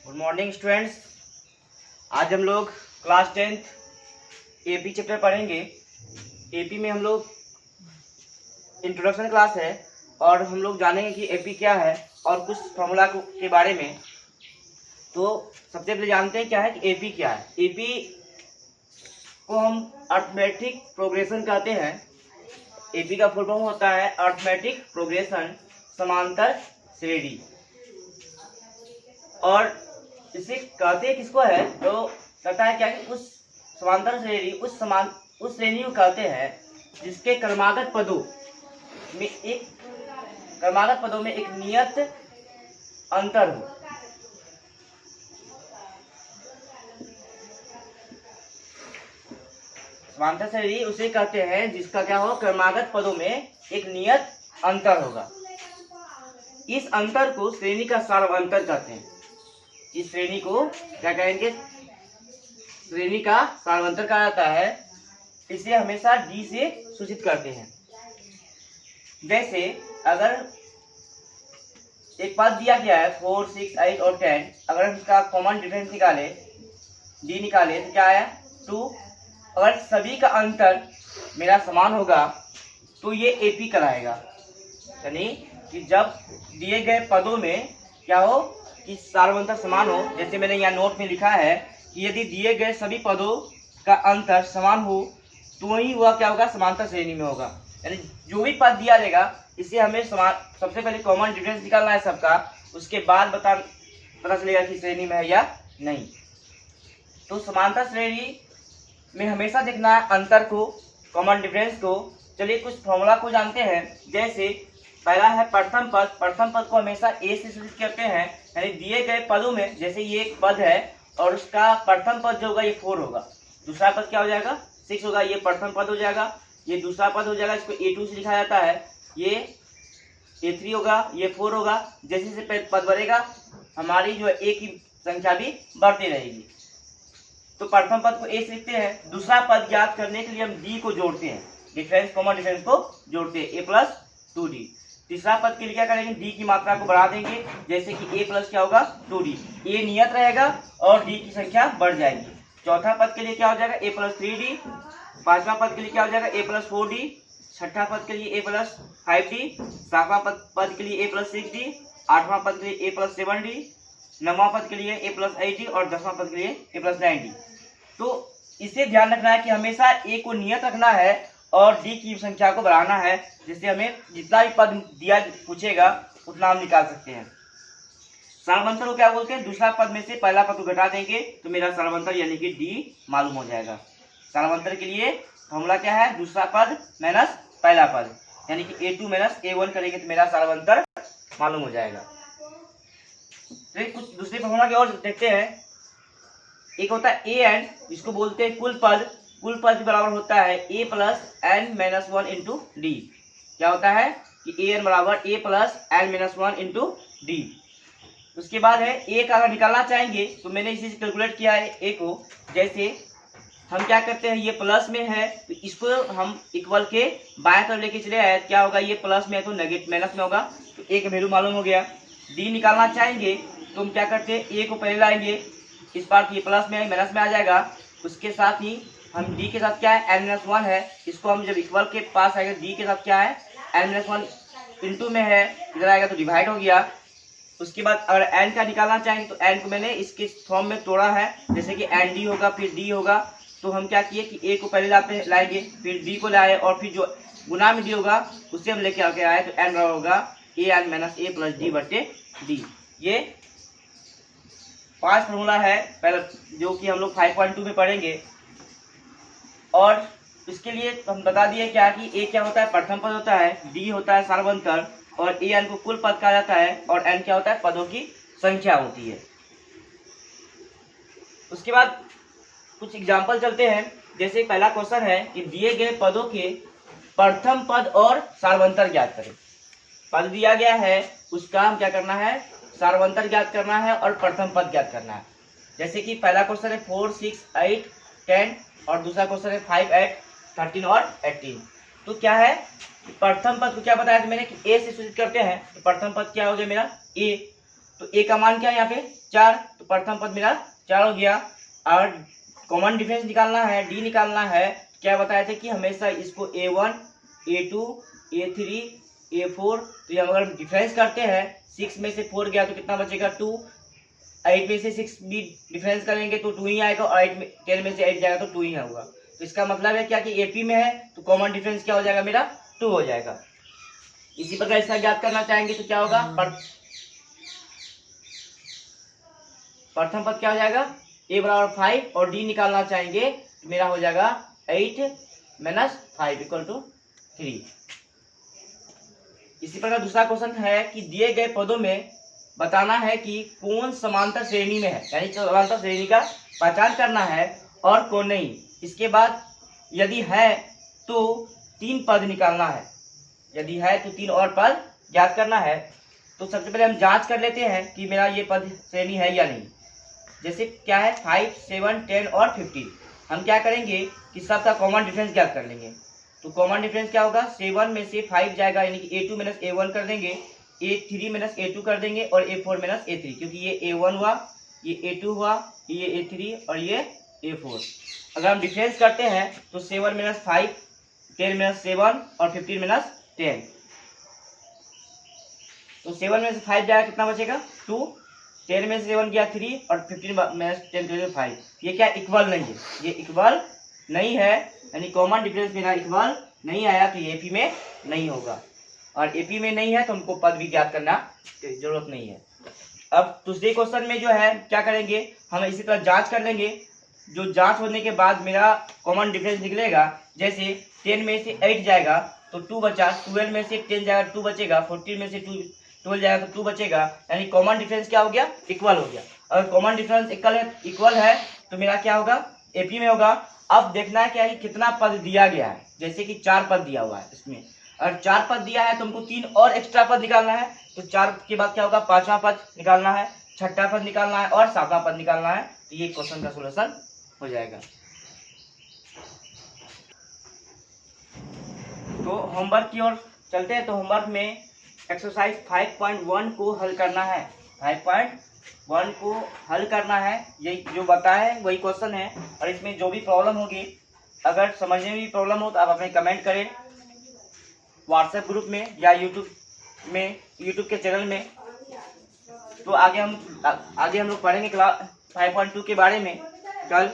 Good morning students. आज हम लोग क्लास 10th एपी चैप्टर पढ़ेंगे। एपी में हम लोग इंट्रोडक्शन क्लास है और हम लोग जानेंगे कि एपी क्या है और कुछ फॉर्मूला के बारे में। तो सबसे पहले जानते हैं क्या है कि एपी क्या है। एपी को हम अर्थमेटिक प्रोग्रेशन कहते हैं। एपी का फुल फॉर्म होता है अर्थमेटिक प्रोग्रेशन, समांतर श्रेणी। और इसे कहते किसको है तो कहता है क्या कि उस समांतर श्रेणी उस श्रेणी को कहते हैं जिसके क्रमागत पदों में एक नियत अंतर हो। समांतर श्रेणी उसे कहते हैं जिसका क्या हो, क्रमागत पदों में एक नियत अंतर होगा। इस अंतर को श्रेणी का सार्वंतर कहते हैं। इस श्रेणी को क्या कहेंगे, श्रेणी का सार्वंतर कहा जाता है। इसे हमेशा डी से सूचित करते हैं। जैसे अगर एक पद दिया गया है 4, 6, 8 और 10, अगर हम इसका कॉमन डिफरेंस निकाले डी निकाले तो क्या आया 2। अगर सभी का अंतर मेरा समान होगा तो ये एपी कहलाएगा। यानी कि जब दिए गए पदों में क्या हो कि सार्वंतर समान हो। जैसे मैंने यहाँ नोट में लिखा है कि यदि दिए गए सभी पदों का अंतर समान हो तो ही वह क्या होगा, समांतर श्रेणी में होगा। यानी जो भी पद दिया जाएगा इसे हमें सबसे पहले कॉमन डिफरेंस निकालना है सबका, उसके बाद पता चलेगा कि श्रेणी में है या नहीं। तो समांतर श्रेणी में हमेशा देखना है अंतर को, कॉमन डिफरेंस को। चलिए कुछ फॉर्मूला को जानते हैं। जैसे पहला है प्रथम पद। प्रथम पद को हमेशा ए से सूचित करते हैं। यानी दिए गए पदों में जैसे ये एक पद है और उसका प्रथम पद जो होगा ये 4 होगा, दूसरा पद क्या हो जाएगा 6 होगा, ये प्रथम पद हो जाएगा, ये दूसरा पद हो जाएगा, इसको A2 से लिखा जाता है, ये A3 होगा, ये 4 होगा। जैसे जैसे पद बढ़ेगा हमारी जो ए की संख्या भी बढ़ती रहेगी। तो प्रथम पद को ए से लिखते हैं। दूसरा पद ज्ञात करने के लिए हम डी को जोड़ते हैं, डिफरेंस कॉमन डिफरेंस को जोड़ते हैं, a+2d। तीसरा पद के लिए क्या करेंगे, डी की मात्रा को बढ़ा देंगे। जैसे कि a+ क्या होगा 2d, a नियत रहेगा और डी की संख्या बढ़ जाएगी। चौथा पद के लिए क्या हो जाएगा a+3d। पांचवा पद के लिए क्या हो जाएगा a+4d। छठा पद के लिए a+5d। सातवां पद के लिए a+6d। आठवां पद के लिए a+7d। नौवां पद के लिए a+8d और 10वां पद के लिए a+9d। तो इसे ध्यान रखना है कि हमेशा a को नियत रखना है और डी की संख्या को बढ़ाना है। जिससे हमें जितना भी पद दिया पूछेगा उतना हम निकाल सकते हैं। सार्वंतर को क्या बोलते हैं, दूसरा पद में से पहला पद को घटा देंगे तो मेरा सार्वंतर यानी कि डी मालूम हो जाएगा। सार्वंतर के लिए फॉर्मूला क्या है, दूसरा पद माइनस पहला पद, यानी कि A2 - A1 करेंगे तो मेरा सार्वंतर मालूम हो जाएगा। तो कुछ दूसरे फॉर्मूला की और देखते हैं। एक होता है an, जिसको बोलते हैं कुल पद। कुल पद बराबर होता है a + n - 1 × d। क्या होता है कि an बराबर a + n - 1 × d। उसके बाद है a का अगर निकालना चाहेंगे तो मैंने इसी से कैलकुलेट किया है a को। जैसे हम क्या करते हैं, ये प्लस में है तो इसको हम इक्वल के बाएं तरफ लेके चले आए, क्या होगा ये प्लस में है तो नेगेटिव माइनस में होगा, तो a का वैल्यू मालूम हो गया। d निकालना चाहेंगे तो हम क्या करते हैं, a को पहले लाएंगे, इस बार ये प्लस में माइनस में आ जाएगा। उसके साथ ही हम d के साथ क्या है n - 1 है, इसको हम जब इक्वल के पास आएगा d के साथ क्या है n - 1 इंटू में है, इधर आएगा तो डिवाइड हो गया। उसके बाद अगर n का निकालना चाहेंगे तो n को मैंने इसके फॉर्म में तोड़ा है, जैसे कि nd होगा फिर d होगा। तो हम क्या किए कि a को पहले लाएंगे फिर d को लाए और फिर जो गुना में d होगा उससे हम लेके आके आए तो n बराबर होगा an - a + d/d। ये 5 फॉर्मूला है पहले जो कि हम लोग 5.2 में पढ़ेंगे। और इसके लिए हम बता दिए क्या कि a क्या होता है, प्रथम पद होता है, d होता है सार्वंतर और an को कुल पद कहा जाता है और n क्या होता है, पदों की संख्या होती है। उसके बाद कुछ एग्जाम्पल चलते हैं। जैसे पहला क्वेश्चन है कि दिए गए पदों के प्रथम पद और सार्वंतर ज्ञात करें। पद दिया गया है उसका हम क्या करना है, सार्वंतर ज्ञात करना है और प्रथम पद ज्ञात करना है। जैसे कि पहला क्वेश्चन है 4, 6, 8, 10 और दूसरा क्वेश्चन है 5, 8, 13 और 18। तो क्या है, प्रथम पद को क्या बताया मैंने कि ए से सूचित करते हैं। तो प्रथम पद क्या हो गया मेरा ए, तो ए का मान क्या है यहाँ पे 4, तो प्रथम पद मेरा 4 हो गया। और कॉमन डिफरेंस निकालना है, डी निकालना है। क्या बताए थे कि हमेशा इसको A1 A2 A3 A4, तो ये अगर डिफरेंस करते हैं 6 में से 4 गया तो कितना बचेगा 2, 8 में से 6 भी डिफरेंस करेंगे तो 2 ही आएगा, और 10 में से 8 जाएगा तो 2 ही होगा। तो इसका मतलब है क्या कि एपी में है तो कॉमन डिफरेंस क्या हो जाएगा मेरा 2 हो जाएगा। इसी प्रकार इसका ज्ञात करना चाहेंगे तो क्या होगा, प्रथम पद क्या हो जाएगा a बराबर 5, और d निकालना चाहेंगे तो मेरा हो जाएगा 8 माइनस 5 इक्वल टू 3। इसी प्रकार दूसरा क्वेश्चन है कि दिए गए पदों में बताना है कि कौन समांतर श्रेणी में है, यानी समांतर श्रेणी का पहचान करना है और कौन नहीं। इसके बाद यदि है तो 3 पद निकालना है, यदि है तो 3 और पद ज्ञात करना है। तो सबसे पहले हम जांच कर लेते हैं कि मेरा ये पद श्रेणी है या नहीं। जैसे क्या है 5, 7, 10 और 15, हम क्या करेंगे कि सबका कॉमन डिफरेंस ज्ञात कर लेंगे। तो कॉमन डिफरेंस क्या होगा, 7 में से 5 जाएगा यानी कि A2 माइनस A1 कर देंगे, A3 माइनस A2 कर देंगे और A4 माइनस A3, क्योंकि ये A1 हुआ, ये A2 हुआ, ये A3 और ये A4। अगर हम डिफरेंस करते हैं तो 7 माइनस 5, 10 माइनस 7 और 15 माइनस 10, तो 7 में से 5 जाएगा कितना बचेगा 2, 10 में से 7 गया 3 और 15 में 10 5। ये क्या इक्वल नहीं है, ये इक्वल नहीं है, यानी कॉमन डिफरेंस मेरा इक्वल नहीं आया, तो ये एपी में नहीं होगा। और एपी में नहीं है तो हमको पद भी ज्ञात करना जरूरत नहीं है। अब दूसरे क्वेश्चन में जो है क्या करेंगे, हम इसी तरह जांच कर लेंगे। जो जांच होने के बाद मेरा कॉमन डिफरेंस निकलेगा, जैसे 10 में से 8 जाएगा तो 2 बचा, 12 में से 10 जाएगा 2 बचेगा, 14 में से 12 जाएगा तो 2 बचेगा, यानी कॉमन डिफरेंस क्या हो गया इक्वल हो गया। अगर कॉमन डिफरेंस इक्वल है तो मेरा क्या होगा एपी में होगा। अब देखना है क्या है कितना पद दिया गया है, जैसे कि 4 पद दिया हुआ है इसमें, अगर 4 पद दिया है तो हमको 3 और एक्स्ट्रा पद निकालना है। तो 4 के बाद क्या होगा 5वां पद निकालना है, 6ठा पद निकालना है और 7वां पद निकालना है। तो ये क्वेश्चन का सोल्यूशन हो जाएगा। तो होमवर्क की ओर चलते हैं। तो होमवर्क में एक्सरसाइज 5.1 को हल करना है, 5.1 को हल करना है। यही जो बताया है वही क्वेश्चन है, और इसमें जो भी प्रॉब्लम होगी, अगर समझने में भी प्रॉब्लम हो तो आप अपने कमेंट करें व्हाट्सएप ग्रुप में या यूट्यूब के चैनल में। तो आगे हम लोग पढ़ेंगे क्लास 5.2 के बारे में कल।